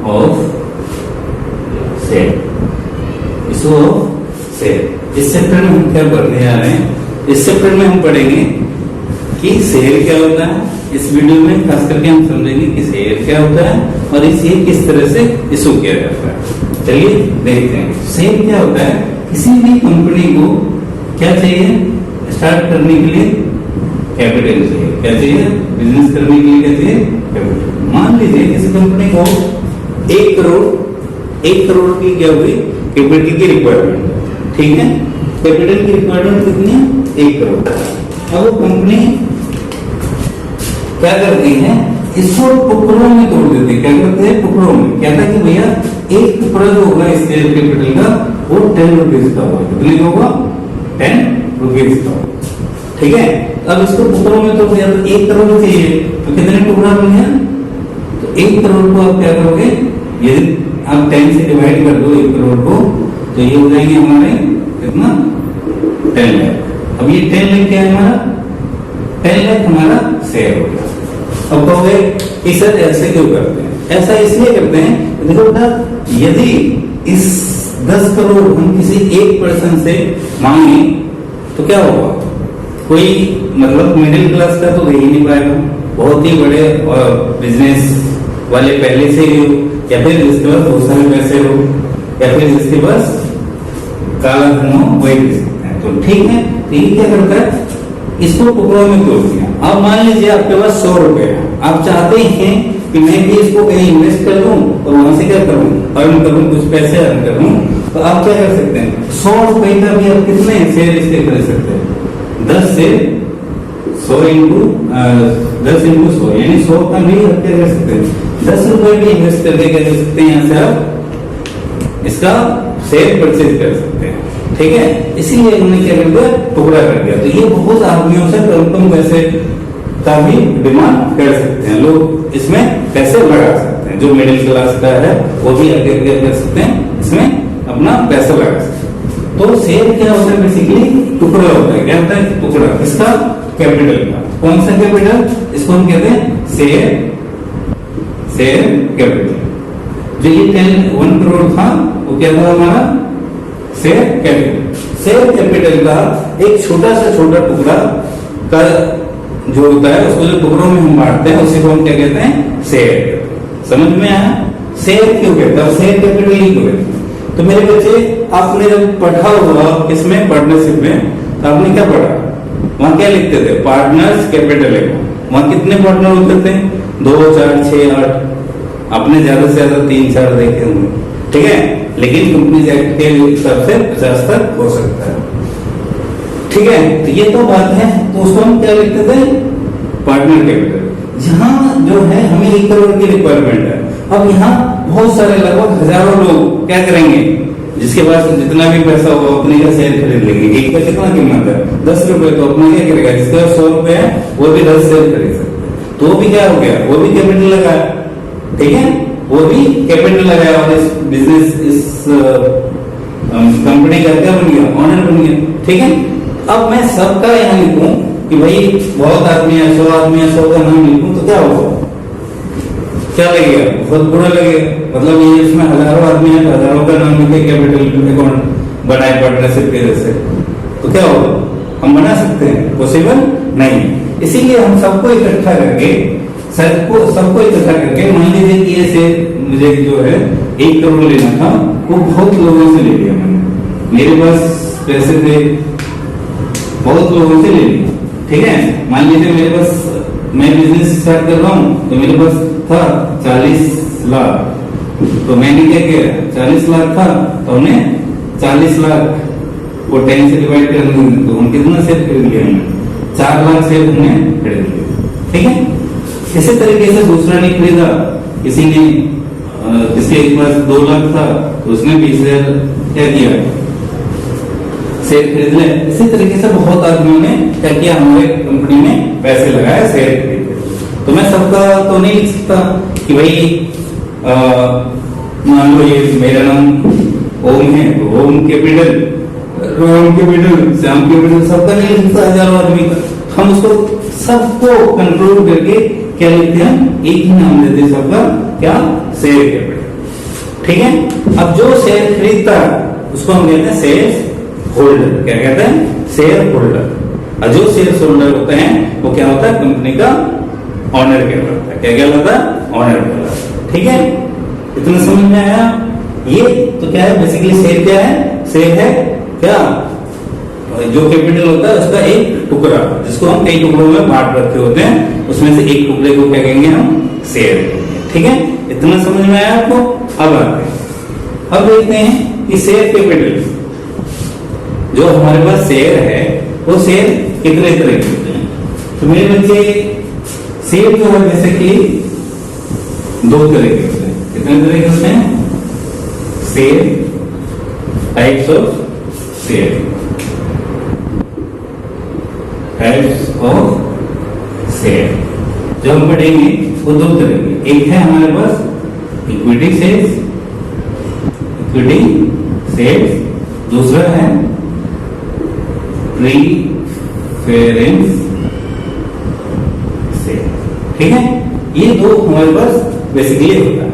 Of sale, issue of sale. इस chapter में हम क्या पढ़ने जा रहे हैं? इस चैप्टर में हम पढ़ेंगे कि सेल क्या होता है। इस वीडियो में खास करके हम समझेंगे कि सेल क्या होता है और इसे किस तरह से इशू किया जाता है। चलिए देखते हैं सेल क्या होता है। किसी भी कंपनी को क्या चाहिए? स्टार्ट करने के लिए कैपिटल चाहिए। क्या चाहिए? बिजनेस करने के लिए क्या चाहिए? कैपिटल। मान लीजिए किसी कंपनी को 1 करोड़ की क्या हुई कैपिटल की रिक्वायरमेंट, ठीक है। कैपिटल की रिक्वायरमेंट कितनी है? 1 करोड़। अब वो कंपनी क्या करती है? इसको टुकड़ों में तोड़ देती है। क्या करते हैं? टुकड़ों में। कहता है कि भैया एक टुकड़ा जो होगा इस शेयर कैपिटल का वो 10 रुपीज का होगा। कितने का होगा? 10 रुपीज का। ठीक है। अब इसको टुकड़ों में तोड़ दिया तो 1 करोड़ चाहिए, तो कितने टुकड़ा बन गया? तो 1 करोड़ को आप क्या करोगे? यदि आप 10 से डिवाइड कर दो 1 करोड़ को, तो ये हो जाएंगे हमारे कितना? 10 लाख। अब ये 10 लाख क्या है हमारा? 10 लाख हमारा शेयर हो गया। अब कहोगे कि सर ऐसे क्यों करते हैं? ऐसा इसलिए करते हैं, देखो बेटा, यदि इस 10 करोड़ हम किसी एक पर्सन से मांगे तो क्या होगा? कोई मतलब मिडिल क्लास का तो दे ही नहीं पाएगा, बहुत ही बड़े बिजनेस वाले पहले से ही हो, या फिर जिसके पास बहुत सारे पैसे हो, या फिर जिसके पास काला धन हो, वही दे सकते हैं। तो ठीक है, तो ये क्या करता है? इसको टुकड़ों में तोड़ दिया। अब मान लीजिए आपके पास 100 रुपए है, आप चाहते हैं कि मैं भी इसको कहीं इन्वेस्ट कर दूं और वहां से क्या करूं? अर्न करूं, कुछ पैसे अर्न करूं। तो आप क्या कर सकते हैं? 100 रुपए का भी आप कितने शेयर इसके खरीद सकते हैं? 10 से 100 इंटू 10 इंटू 100 यानी 100 का भी आप क्या कर सकते हैं? 10 रुपए भी इन्वेस्ट करके क्या कर सकते हैं? यहाँ से आप इसका शेयर परचेज कर सकते हैं। ठीक है। इसीलिए उन्होंने क्या कर दिया? टुकड़ा कर दिया। तो ये बहुत आदमियों से कम पैसे का भी डिमांड कर सकते हैं। लोग इसमें पैसे लगा सकते हैं। जो मिडिल क्लास का है वो भी आगे क्या कर सकते हैं? इसमें अपना पैसा लगा सकते हैं। तो शेयर क्या होता है? बेसिकली टुकड़ा होता है। क्या होता है? टुकड़ा। किसका? कैपिटल का। कौन सा कैपिटल? इसको हम कहते हैं शेयर कैपिटल। जो ये 1 करोड़ था वो क्या था हमारा? Share capital. शेयर कैपिटल का एक छोटा टुकड़ा का जो होता है, उसको जो टुकड़ों में हम बांटते हैं उसी को हम क्या कहते हैं? शेयर। समझ में आया? शेयर क्यों कहते हैं? शेयर कैपिटल ही क्यों कहते हैं? तो मेरे बच्चे, आपने जब पढ़ा होगा इसमें पार्टनरशिप में, तो आपने क्या पढ़ा? वहां क्या लिखते थे? पार्टनर्स कैपिटल है। वहां कितने पार्टनर होते थे? 2, 4, 6, 8। आपने ज्यादा से ज्यादा 3-4 देखे होंगे। ठीक है। लेकिन कंपनी एक्ट के हिसाब से 50 तक हो सकता है। ठीक है। तो ये तो बात है। तो उसको हम क्या लिखते थे? Partner capital. यहाँ जो है हमें 1 करोड़ की रिक्वायरमेंट है। अब यहाँ बहुत सारे लगभग हजारों लोग क्या करेंगे? जिसके पास जितना भी पैसा होगा अपने का शेयर खरीद लेंगे। एक का कितना कीमत है? 10 रुपए। तो अपना क्या करेगा? जिसके पास 100 रुपए है वो भी 10 शेयर खरीद सकते हैं। तो वो भी क्या हो गया? वो भी कैपिटल लगाया। ठीक है। वो भी कैपिटल लगाया और इस बिजनेस इस कंपनी का क्या बन गया? ऑनर बन गया। ठीक है। अब मैं सबका यहाँ लिखूं कि भाई बहुत आदमी है, 100 आदमी है, 100 का नाम लिखूं तो क्या होगा? क्या लगेगा? बहुत बुरा लगेगा। मतलब ये इसमें हजारों आदमी है, हजारों का नाम लिखे कैपिटल अकाउंट बनाए पार्टनरशिप के जैसे, तो क्या होगा? हम बना सकते हैं? पॉसिबल नहीं। इसीलिए हम सबको इकट्ठा करके सबको इकट्ठा करके मान लीजिए कि ऐसे मुझे जो है 1 करोड़ लेना था, वो बहुत लोगों से ले लिया मैंने। मेरे पास पैसे थे, बहुत लोगों से ले लिया। ठीक है। मान लीजिए मेरे पास, मैं बिजनेस स्टार्ट कर रहा हूँ तो मेरे पास था 40 लाख। तो मैंने क्या किया? 40 लाख था तो हमने 40 लाख को 10 से डिवाइड कर दिया। तो हम कितना शेयर खरीद लिया? 4 लाख शेयर हमने खरीद लिया। ठीक है। इसी तरीके से दूसरा ने खरीदा, किसी ने जिसके पास 2 लाख था तो उसने 20,000 क्या किया? शेयर खरीद ले। इसी तरीके से बहुत आदमियों ने क्या किया? हमारे कंपनी में पैसे लगाए, शेयर खरीदे। तो मैं सबका तो नहीं लिख सकता कि भाई मान लो ये मेरा नाम ओम है तो Om capital, Rohan capital, Shyam capital, सबका नहीं लिख सकता, हजारों आदमी का। हम उसको सबको कंट्रोल करके क्या लिखते हैं, एक ही नाम देते हैं सबका, क्या, शेयर कैपिटल। ठीक है, अब जो शेयर खरीदता है उसको हम कहते हैं शेयर होल्डर। क्या कहते हैं, शेयर होल्डर। और जो शेयर होल्डर होते हैं वो क्या होता है, कंपनी का ऑनर कहलाता है। क्या कहलाता है, ऑनर कहलाता है। ठीक है, इतना समझ में आया। ये तो क्या है, बेसिकली शेयर क्या है, शेयर है क्या, जो कैपिटल होता है उसका एक टुकड़ा, जिसको हम कई टुकड़ों में बांट रखे होते हैं, उसमें से एक टुकड़े को क्या कहेंगे हम, शेयर। ठीक है, इतना समझ में आया आपको। अब आते हैं, अब देखते हैं कि शेयर कैपिटल जो हमारे पास शेयर है वो शेयर कितने तरह के होते हैं। तो मेरे बच्चे शेयर जो है जैसे कि दो तरह के होते हैं। कितने तरह के होते हैं, share, types of share, types of share जो हम पढ़ेंगे वो दो तरह के। एक है हमारे पास इक्विटी शेयर्स, इक्विटी शेयर्स, दूसरा है प्रीफरेंस शेयर। ठीक है, ये दो हमारे पास बेसिकली होता है।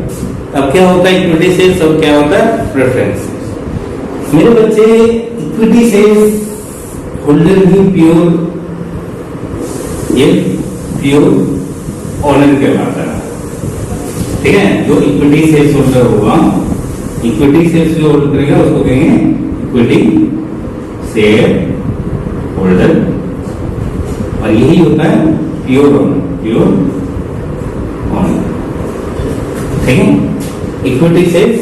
अब क्या होता है इक्विटी शेयर्स, अब क्या होता है प्रेफरेंस शेयर्स। मेरे बच्चे इक्विटी शेयर्स होल्डर ही प्योर, ये प्योर ऑनर कहलाता है। ठीक है, जो इक्विटी शेयर्स होल्डर होगा, इक्विटी शेयर्स जो होल्डर करेगा उसको कहेंगे इक्विटी शेयर होल्डर। और यही होता है प्योर ऑनर, प्योर ऑनर। ठीक है, इक्विटी शेयर्स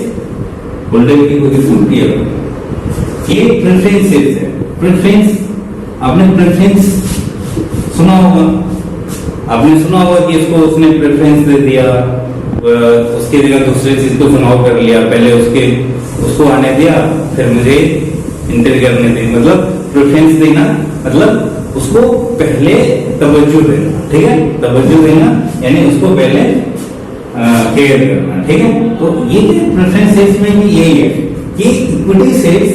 होल्डर की पोजीशन प्योर। ये प्रेफरेंस शेयर्स है। प्रेफरेंस, आपने प्रेफरेंस सुना होगा, आपने सुना होगा कि इसको उसने प्रेफरेंस दे दिया, उसकी जगह दूसरे चीज को चुनाव कर लिया, पहले उसको आने दिया फिर मुझे इंटर करने दी। मतलब प्रेफरेंस देना मतलब उसको पहले तवज्जो देना। ठीक है, तवज्जो देना यानी उसको पहले केयर करना। ठीक है, तो ये प्रेफरेंस शेयर्स में भी यही है कि इक्विटी शेयर्स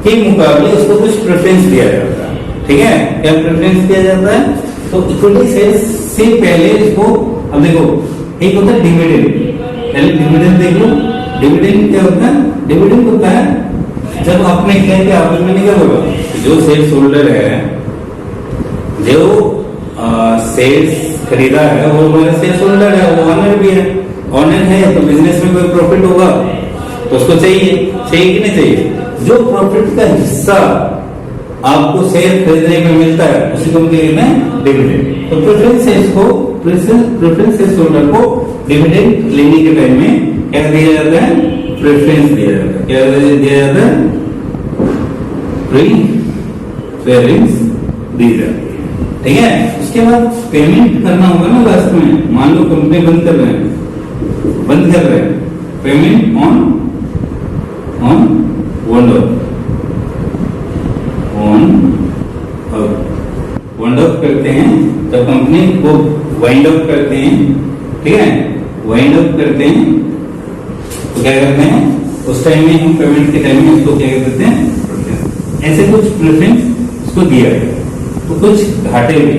के मुकाबले उसको कुछ प्रेफरेंस दिया जाता है। ठीक है, क्या प्रेफरेंस दिया जाता है, तो इक्विटी शेयर्स से पहले इसको, अब देखो एक होता है डिविडेंड, पहले डिविडेंड देख लो। डिविडेंड क्या होता है, डिविडेंड होता है जब आपने क्या किया, आपस में निकल होगा जो शेयर्स होल्डर है, जो शेयर्स खरीदा है वो हमारा शेयर्स होल्डर है, वो ऑनर भी है। ऑनर है तो बिजनेस में कोई प्रॉफिट होगा तो उसको चाहिए कि नहीं चाहिए। जो प्रॉफिट का हिस्सा आपको शेयर खरीदने में मिलता है उसी को कहते हैं डिविडेंड। तो प्रेफरेंस शेयर होल्डर को डिविडेंड लेने के टाइम में क्या दिया जाता है, प्रेफरेंस दिया जाता है। क्या दिया जाता है, प्रीफरेंस दी जाती है। ठीक है, उसके बाद पेमेंट करना होगा ना लास्ट में। मान लो कंपनी बंद कर रहे हैं, पेमेंट ऑन वाइंड अप करते हैं, जब कंपनी को वाइंड अप करते हैं। ठीक है, वाइंड अप करते हैं तो क्या करते हैं, उस टाइम में हम पेमेंट के टाइम में उसको क्या करते हैं, ऐसे कुछ प्रेफरेंस उसको दिया है। तो कुछ घाटे भी।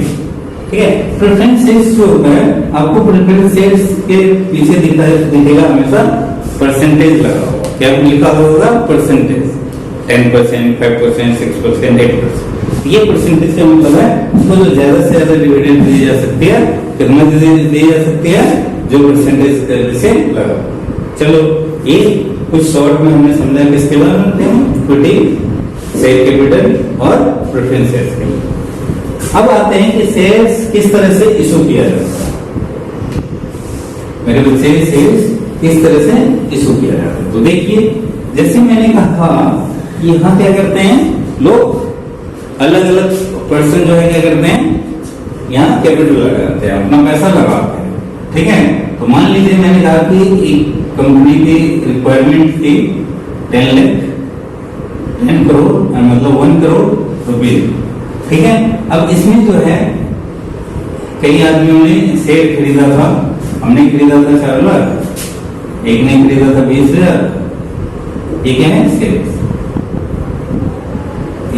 ठीक है, प्रेफरेंस शेयर्स जो होता है, आपको प्रेफरेंस शेयर्स के पीछे दिखेगा हमेशा परसेंटेज लगा होगा। क्या लिखा होगा, परसेंटेज, 10%, 5%, 6%, 8%। ये परसेंटेज का मतलब है उसको जो ज्यादा से ज्यादा डिविडेंड दी जा सकती है, कितना दी जा सकती है, जो परसेंटेज से लगा। चलो ये कुछ शॉर्ट में हमने समझा किसके बारे में, इक्विटी शेयर कैपिटल और प्रेफरेंस शेयर्स के। अब आते हैं कि शेयर्स किस तरह से इशू किया जाता है। मेरे बच्चे, शेयर्स किस तरह से इशू किया जाता है, तो देखिए जैसे मैंने कहा यहाँ क्या करते हैं लोग, अलग अलग पर्सन जो है क्या करते हैं, यहाँ कैपिटल लगाते हैं, अपना पैसा लगाते हैं। ठीक है, तो मान लीजिए मैंने कहा कि एक कंपनी की रिक्वायरमेंट थी 10 करोड़, मतलब 1 करोड़ रुपये। ठीक है, अब इसमें जो है कई आदमियों ने शेयर खरीदा था। हमने खरीदा था 4 लाख, एक ने खरीदा था 20,000। ये क्या है, शेयर।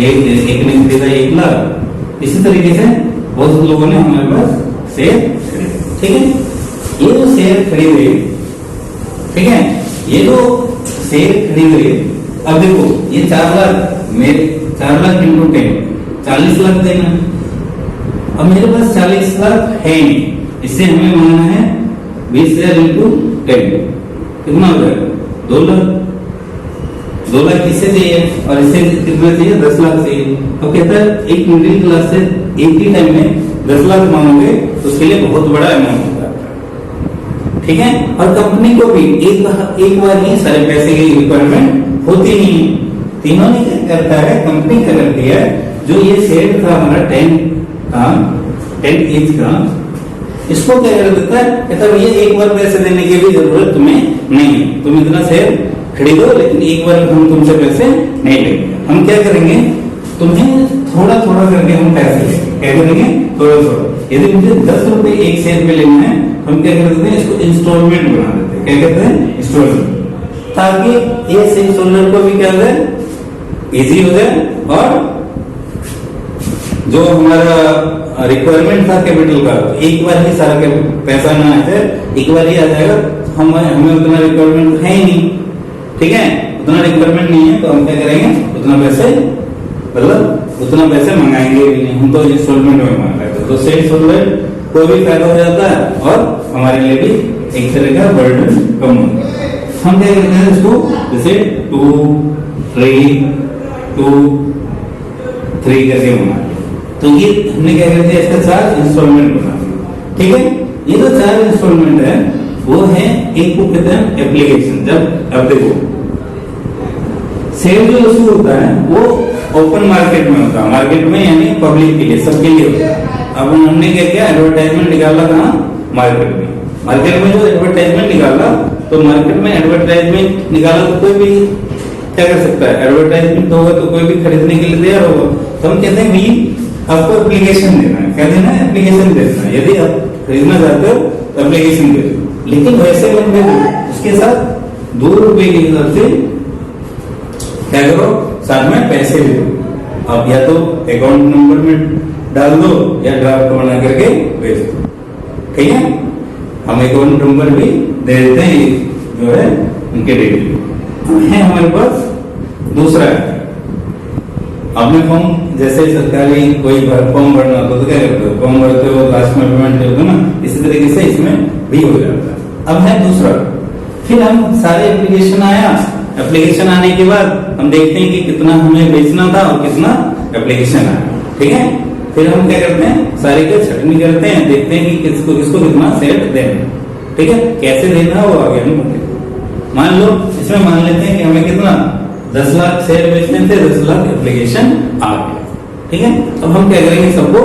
एक ने खरीदा 1 लाख। इसी तरीके से बहुत लोगों ने हमारे पास शेयर खरीदा। ठीक है, ये जो शेयर खरीदे, ठीक है, ये जो शेयर खरीदे, अब देखो ये 4 लाख, मेरे 4 लाख इंटू 10 40 लाख देना है। अब मेरे पास 40 लाख है नहीं, इससे हमें मांगना है 20,000 इंटू 10, कितना हो जाएगा 2 लाख। 2 लाख किससे चाहिए और इससे कितना चाहिए 10 लाख चाहिए। अब कहता है एक मिडिल क्लास से एक ही टाइम में 10 लाख मांगोगे तो उसके लिए बहुत बड़ा अमाउंट होता है, ठीक है। और कंपनी को भी एक बार ही सारे पैसे की रिक्वायरमेंट होती नहीं है। तीनों ने क्या करता है, कंपनी क्या करती है, जो ये शेयर था हमारा 10 ईच का, इसको क्या कर देता है, कहता है भैया एक बार पैसे देने की भी जरूरत तुम्हें नहीं है, तुम इतना शेयर खरीदो लेकिन एक बार हम तुमसे पैसे नहीं लेंगे। हम क्या करेंगे, तुम्हें थोड़ा थोड़ा करके हम पैसे लेंगे। क्या करेंगे, थोड़ा थोड़ा। यदि मुझे 10 रुपए एक शेयर पे लेना है, हम क्या कर देते हैं, इसको इंस्टॉलमेंट बना देते हैं। क्या कहते हैं, इंस्टॉलमेंट, ताकि ये शेयर होल्डर को भी क्या हो जाए, इजी हो जाए, और जो हमारा रिक्वायरमेंट था कैपिटल का, एक बार ही सारा पैसा ना आ जाए, एक बार ही आ जाएगा। हमें उतना रिक्वायरमेंट है ही नहीं, ठीक है, उतना रिक्वायरमेंट नहीं है, तो हम क्या करेंगे, उतना पैसे मतलब उतना पैसे मंगाएंगे भी नहीं, हम तो इंस्टॉलमेंट में मांग रहे थे। तो सेल्स होल्डर को भी फायदा हो जाता है और हमारे लिए भी एक तरह का बर्डन कम होता है। हम क्या करते हैं इसको, जैसे 2, 3, 2, 3 करके मंगा, तो ये हमने क्या करते हैं, इसका 4 इंस्टॉलमेंट बना दिया, ठीक है। ये जो 4 इंस्टॉलमेंट है वो है, एक को कहते हैं एप्लीकेशन। जब अब देखो सेल जो इशू होता है वो ओपन मार्केट में होता है, मार्केट में यानी पब्लिक के लिए, सबके लिए होता है। अब हमने क्या किया, एडवर्टाइजमेंट निकाला था मार्केट में, मार्केट में जो एडवर्टाइजमेंट निकाला, तो मार्केट में एडवर्टाइजमेंट निकाला तो कोई भी क्या कर सकता है, एडवर्टाइजमेंट होगा तो कोई भी खरीदने के लिए तैयार होगा। तो हम कहते हैं भाई आपको एप्लीकेशन देना है, क्या देना है, एप्लीकेशन देना है। यदि आप खरीदना चाहते हो तो एप्लीकेशन दे दो, लेकिन वैसे मत दे दो, उसके साथ 2 रुपए के हिसाब से क्या करो, साथ में पैसे भी दो। आप या तो अकाउंट नंबर में डाल दो या ड्राफ्ट बना करके भेज दो, ठीक है। हम अकाउंट नंबर भी दे देते हैं, जो है उनके डिटेल है हमारे पास। दूसरा है, आपने फॉर्म, जैसे सरकारी कोई फॉर्म भरना होता तो क्या करते हो, फॉर्म भरते हो, लास्ट में पेमेंट देते हो ना, इसी तरीके से इसमें भी हो जाता है। अब है दूसरा, फिर हम सारे एप्लीकेशन आया, एप्लीकेशन आने के बाद हम देखते हैं कि कितना हमें बेचना था और कितना एप्लीकेशन आया, ठीक है। फिर हम क्या करते हैं, सारे का छटनी करते हैं, देखते हैं कि किसको किसको कितना शेयर देना, ठीक है। कैसे देना वो आगे हम बताएंगे। मान लो इसमें मान लेते हैं कि हमें कितना 10 लाख शेयर बेचने थे, 10 लाख एप्लीकेशन आ गया, ठीक है। अब हम क्या करेंगे, सबको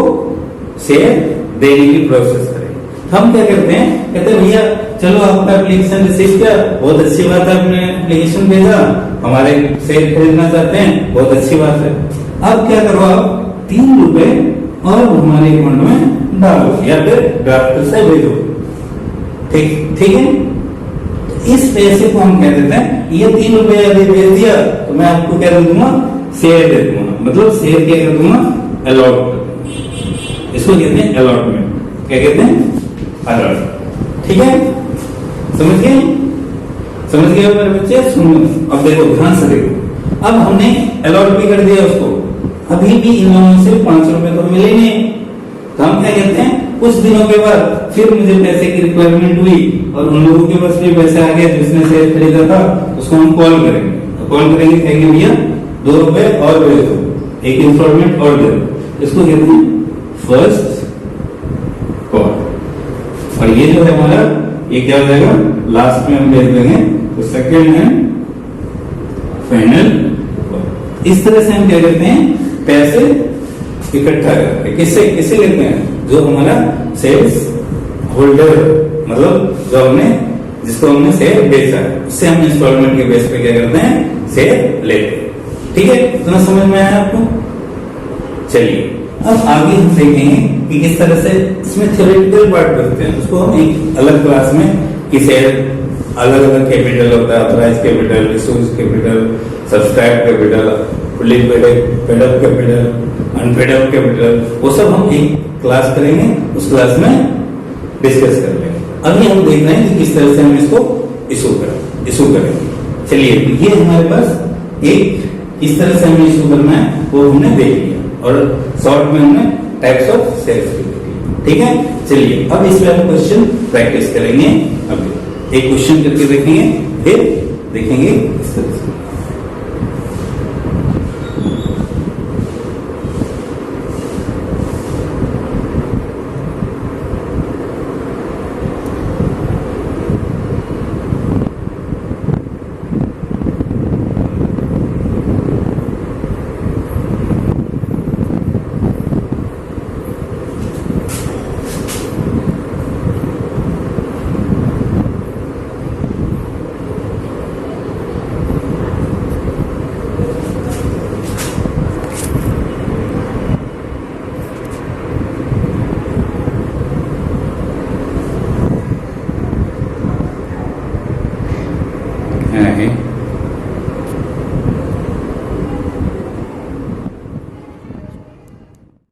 शेयर देने की प्रोसेस करेंगे। हम क्या करते हैं, कहते हैं भैया चलो आपका एप्लीकेशन रिसीव किया, बहुत अच्छी बात है, आपने एप्लीकेशन भेजा, हमारे शेयर खरीदना चाहते हैं, बहुत अच्छी बात है। अब क्या करो, आप 3 रुपए और हमारे अकाउंट में डालो या फिर ड्राफ्ट से भेजो, ठीक है। इस पैसे को हम कह देते हैं, ये 3 रुपए यदि भेज दिया तो मैं आपको क्या दे दूंगा, शेयर दे दूंगा, मतलब शेयर क्या कर दूंगा, अलॉट, इसको कहते हैं अलॉटमेंट। क्या कहते हैं, अलॉट, ठीक है। समझ गए, समझ गए मेरे बच्चे, सुनो। अब देखो ध्यान से देखो, अब हमने अलॉट भी कर दिया उसको, अभी भी इन लोगों से 5 रुपए तो मिले नहीं, तो हम क्या कहते हैं, कुछ दिनों के बाद फिर मुझे पैसे की रिक्वायरमेंट हुई और उन लोगों के पास भी पैसे आ गए जिसने शेयर खरीदा था, उसको हम कॉल करेंगे। तो कॉल करेंगे, कहेंगे भैया 2 रुपए और भेज दो, एक इंस्टॉलमेंट और दे दो, इसको कहते हैं फर्स्ट कॉल। और ये जो है हमारा, ये क्या हो जाएगा, लास्ट में हम भेज देंगे, तो सेकेंड है फाइनल कॉल। इस तरह से हम क्या करते हैं, पैसे इकट्ठा करते हैं। किससे किससे लेते हैं, जो हमारा सेल्स होल्डर, मतलब जो हमने, जिसको हमने शेयर बेचा है, उससे हम इंस्टॉलमेंट के बेस पे क्या करते हैं, शेयर लेते हैं, ठीक है। इतना समझ में आया आपको। चलिए अब आगे हम देखेंगे कि किस तरह से इसमें थ्योरेटिकल पार्ट करते हैं, उसको हम एक अलग क्लास में, कि शेयर अलग अलग कैपिटल होता है, authorise capital, resource capital, subscribe capital, fully paid up capital, unpaid up capital, वो सब हम एक क्लास करेंगे। उस क्लास में डिस्कस कर लेंगे। अभी हम देख रहे हैं कि किस तरह से हम इसको इशू करेंगे। चलिए, तो ये हमारे पास एक किस तरह से हमें इशू करना है वो हमने देख लिया और शॉर्ट में हमने टाइप्स ऑफ सेल्स भी देख लिया। ठीक है, चलिए अब इस पर हम क्वेश्चन प्रैक्टिस करेंगे। अब एक क्वेश्चन करके देखेंगे, फिर देखेंगे इस तरह से। है